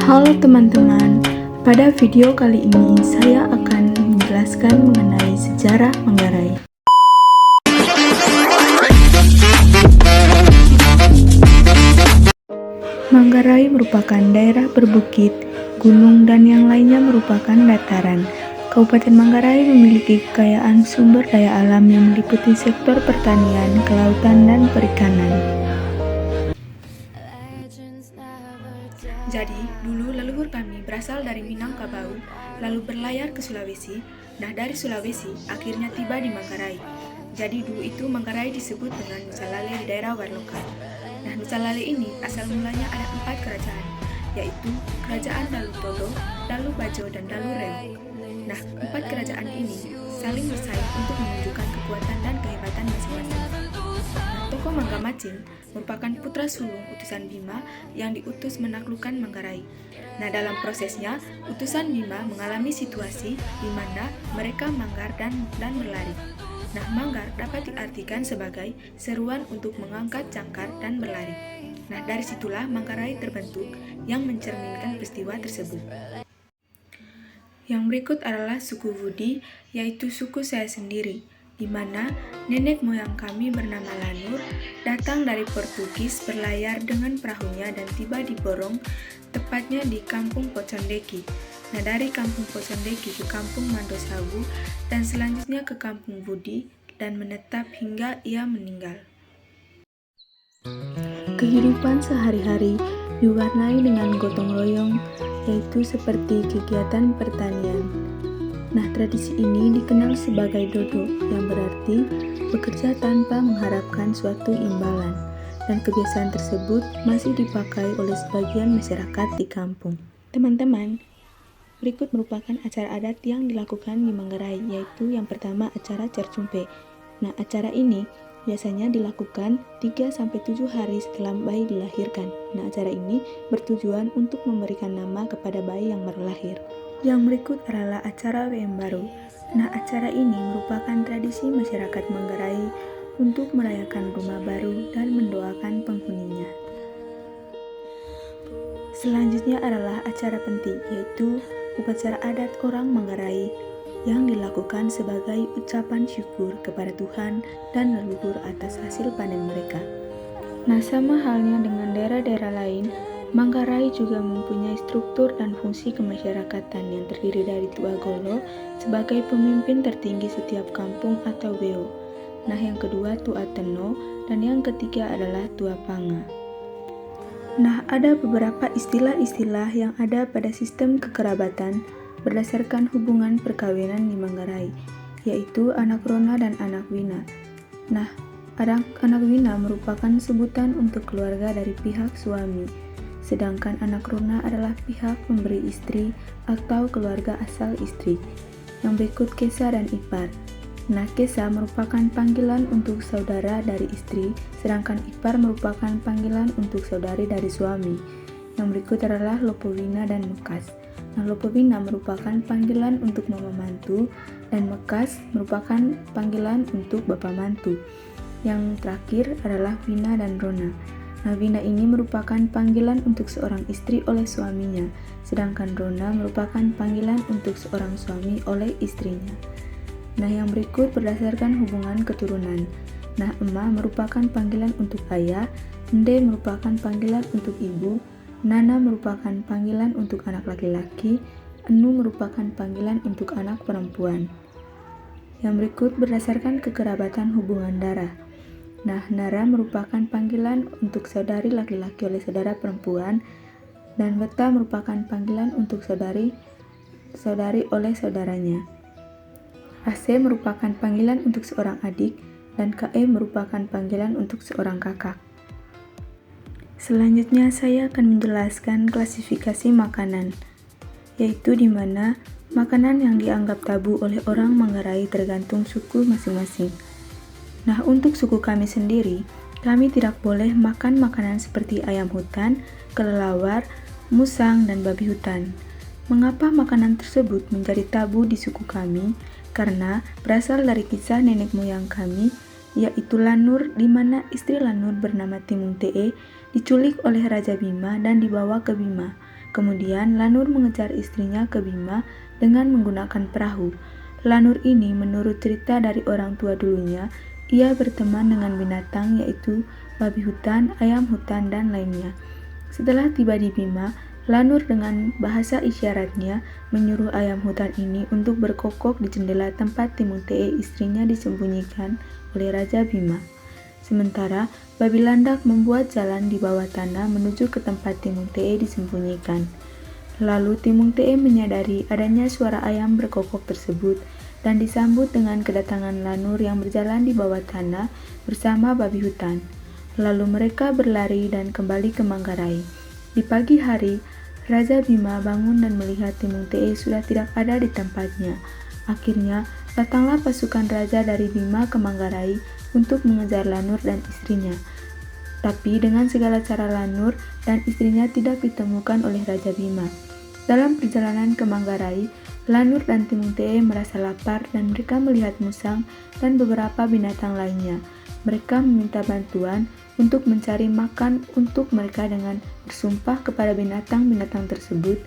Halo teman-teman, pada video kali ini saya akan menjelaskan mengenai sejarah Manggarai. Manggarai merupakan daerah berbukit, gunung dan yang lainnya merupakan dataran. Kabupaten Manggarai memiliki kekayaan sumber daya alam yang meliputi sektor pertanian, kelautan, dan perikanan. Jadi, dulu leluhur kami berasal dari Minangkabau, lalu berlayar ke Sulawesi. Nah, dari Sulawesi, akhirnya tiba di Manggarai. Jadi, dulu itu Manggarai disebut dengan Nusalale di daerah Warloka. Nah, Nusalale ini asal mulanya ada 4 kerajaan, yaitu Kerajaan Dalu Todo, Dalu Bajo, dan Dalu Rewu. Nah, 4 kerajaan ini saling bersaing untuk menunjukkan kekuatan dan kehebatan masing-masing. Tokoh Mangga Macin merupakan putra sulung utusan Bima yang diutus menaklukkan Manggarai. Nah, dalam prosesnya, utusan Bima mengalami situasi di mana mereka manggar dan berlari. Nah, manggar dapat diartikan sebagai seruan untuk mengangkat jangkar dan berlari. Nah, dari situlah Manggarai terbentuk yang mencerminkan peristiwa tersebut. Yang berikut adalah suku Wudi, yaitu suku saya sendiri, di mana nenek moyang kami bernama Lanur datang dari Portugis berlayar dengan perahunya dan tiba di Borong, tepatnya di Kampung Pocondeki. Nah, dari Kampung Pocondeki ke Kampung Mandosawu dan selanjutnya ke Kampung Wudi dan menetap hingga ia meninggal. Kehidupan sehari-hari diwarnai dengan gotong royong, yaitu seperti kegiatan pertanian. Nah, tradisi ini dikenal sebagai dodo, yang berarti bekerja tanpa mengharapkan suatu imbalan, dan kebiasaan tersebut masih dipakai oleh sebagian masyarakat di kampung. Teman-teman, berikut merupakan acara adat yang dilakukan di Manggarai, yaitu yang pertama acara Cercumpe. Nah, acara ini biasanya dilakukan 3-7 hari setelah bayi dilahirkan. Nah, acara ini bertujuan untuk memberikan nama kepada bayi yang baru lahir. Yang berikut adalah acara WM Baru. Nah, acara ini merupakan tradisi masyarakat Manggarai untuk merayakan rumah baru dan mendoakan penghuninya. Selanjutnya adalah acara penting, yaitu upacara adat orang Manggarai yang dilakukan sebagai ucapan syukur kepada Tuhan dan leluhur atas hasil panen mereka. Nah, sama halnya dengan daerah-daerah lain, Manggarai juga mempunyai struktur dan fungsi kemasyarakatan yang terdiri dari Tua Golo sebagai pemimpin tertinggi setiap kampung atau beo. Nah, yang kedua Tua Teno dan yang ketiga adalah Tua Panga. Nah, ada beberapa istilah-istilah yang ada pada sistem kekerabatan berdasarkan hubungan perkawinan di Manggarai, yaitu anak rona dan anak wina. Nah, anak wina merupakan sebutan untuk keluarga dari pihak suami, sedangkan anak rona adalah pihak pemberi istri atau keluarga asal istri. Yang berikut kesa dan ipar. Nah, kesa merupakan panggilan untuk saudara dari istri, sedangkan ipar merupakan panggilan untuk saudari dari suami. Yang berikut adalah lopowina dan mekas. Nah, lopowina merupakan panggilan untuk mama mantu dan mekas merupakan panggilan untuk bapak mantu. Yang terakhir adalah wina dan rona. Nah, wina ini merupakan panggilan untuk seorang istri oleh suaminya, sedangkan rona merupakan panggilan untuk seorang suami oleh istrinya. Nah, yang berikut berdasarkan hubungan keturunan. Nah, ema merupakan panggilan untuk ayah, ende merupakan panggilan untuk ibu, nana merupakan panggilan untuk anak laki-laki, enu merupakan panggilan untuk anak perempuan. Yang berikut berdasarkan kekerabatan hubungan darah. Nah, nara merupakan panggilan untuk saudari laki-laki oleh saudara perempuan, dan weta merupakan panggilan untuk saudari oleh saudaranya. Ase merupakan panggilan untuk seorang adik, dan KE merupakan panggilan untuk seorang kakak. Selanjutnya saya akan menjelaskan klasifikasi makanan, yaitu di mana makanan yang dianggap tabu oleh orang Manggarai tergantung suku masing-masing. Nah, untuk suku kami sendiri, kami tidak boleh makan makanan seperti ayam hutan, kelelawar, musang, dan babi hutan. Mengapa makanan tersebut menjadi tabu di suku kami? Karena berasal dari kisah nenek moyang kami, yaitu Lanur, di mana istri Lanur bernama Timung Te diculik oleh Raja Bima dan dibawa ke Bima. Kemudian Lanur mengejar istrinya ke Bima dengan menggunakan perahu. Lanur ini menurut cerita dari orang tua dulunya, ia berteman dengan binatang yaitu babi hutan, ayam hutan, dan lainnya. Setelah tiba di Bima, Lanur dengan bahasa isyaratnya menyuruh ayam hutan ini untuk berkokok di jendela tempat Timung Tee istrinya disembunyikan oleh Raja Bima. Sementara babi landak membuat jalan di bawah tanah menuju ke tempat Timung Tee disembunyikan. Lalu Timung Tee menyadari adanya suara ayam berkokok tersebut dan disambut dengan kedatangan Lanur yang berjalan di bawah tanah bersama babi hutan. Lalu mereka berlari dan kembali ke Manggarai. Di pagi hari, Raja Bima bangun dan melihat Timung Tee sudah tidak ada di tempatnya. Akhirnya, datanglah pasukan raja dari Bima ke Manggarai untuk mengejar Lanur dan istrinya. Tapi dengan segala cara Lanur dan istrinya tidak ditemukan oleh Raja Bima. Dalam perjalanan ke Manggarai, Lanur dan Timung Tee merasa lapar dan mereka melihat musang dan beberapa binatang lainnya. Mereka meminta bantuan untuk mencari makan untuk mereka dengan bersumpah kepada binatang-binatang tersebut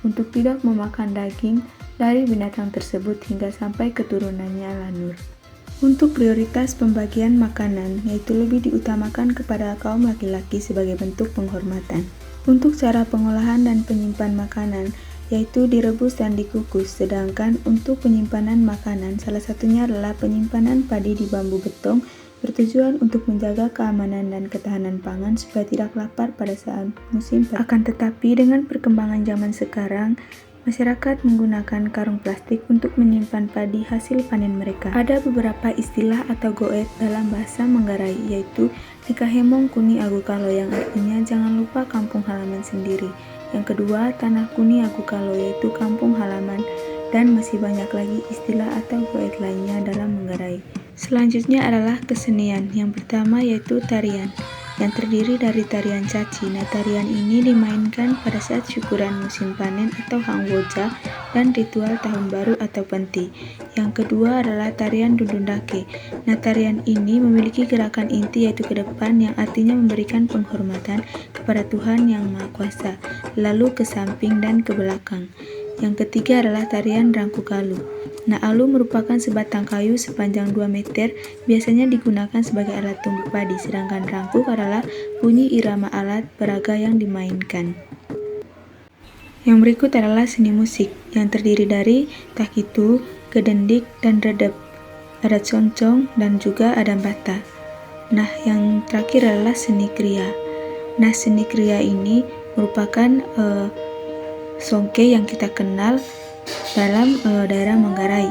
untuk tidak memakan daging dari binatang tersebut hingga sampai keturunannya Lanur. Untuk prioritas pembagian makanan, yaitu lebih diutamakan kepada kaum laki-laki sebagai bentuk penghormatan. Untuk cara pengolahan dan penyimpan makanan, yaitu direbus dan dikukus, sedangkan untuk penyimpanan makanan salah satunya adalah penyimpanan padi di bambu betong bertujuan untuk menjaga keamanan dan ketahanan pangan supaya tidak lapar pada saat musim panen. Akan tetapi dengan perkembangan zaman sekarang, masyarakat menggunakan karung plastik untuk menyimpan padi hasil panen mereka. Ada beberapa istilah atau goet dalam bahasa Manggarai, yaitu Nikahemong Kuni Agu Kalo yang artinya jangan lupa kampung halaman sendiri. Yang kedua, Tanah Kuni Agu Kalo yaitu kampung halaman, dan masih banyak lagi istilah atau goet lainnya dalam Manggarai. Selanjutnya adalah kesenian. Yang pertama yaitu tarian, yang terdiri dari tarian caci. Nah, tarian ini dimainkan pada saat syukuran musim panen atau hangwoja dan ritual tahun baru atau penti. Yang kedua adalah tarian dundundake. Nah, tarian ini memiliki gerakan inti yaitu ke depan yang artinya memberikan penghormatan kepada Tuhan Yang Maha Kuasa, lalu ke samping dan ke belakang. Yang ketiga adalah tarian rangkukalu. Nah, alu merupakan sebatang kayu sepanjang 2 meter, biasanya digunakan sebagai alat tumbuk padi, sedangkan rangkuk adalah bunyi irama alat peraga yang dimainkan. Yang berikut adalah seni musik, yang terdiri dari takitu, gedendik, dan redep, ada concong, dan juga ada bata. Nah, yang terakhir adalah seni kriya. Nah, seni kriya ini merupakan songke yang kita kenal dalam daerah Manggarai.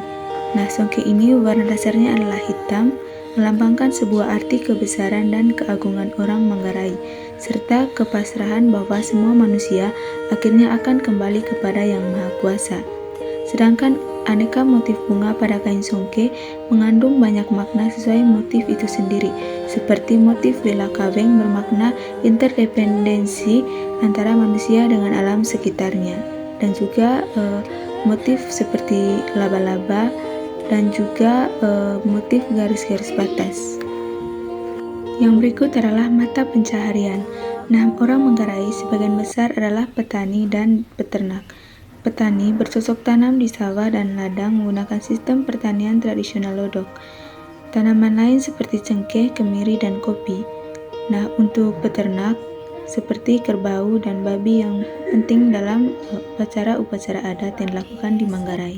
Nah, songke ini warna dasarnya adalah hitam, melambangkan sebuah arti kebesaran dan keagungan orang Manggarai, serta kepasrahan bahwa semua manusia akhirnya akan kembali kepada Yang Maha Kuasa. Sedangkan aneka motif bunga pada kain songke mengandung banyak makna sesuai motif itu sendiri, seperti motif bela kaweng bermakna interdependensi antara manusia dengan alam sekitarnya, dan juga motif seperti laba-laba dan juga motif garis-garis batas. Yang berikut adalah mata pencaharian. Nah, orang Manggarai sebagian besar adalah petani dan peternak. Petani bercocok tanam di sawah dan ladang menggunakan sistem pertanian tradisional lodok. Tanaman lain seperti cengkeh, kemiri, dan kopi. Nah, untuk peternak seperti kerbau dan babi yang penting dalam upacara-upacara adat yang dilakukan di Manggarai.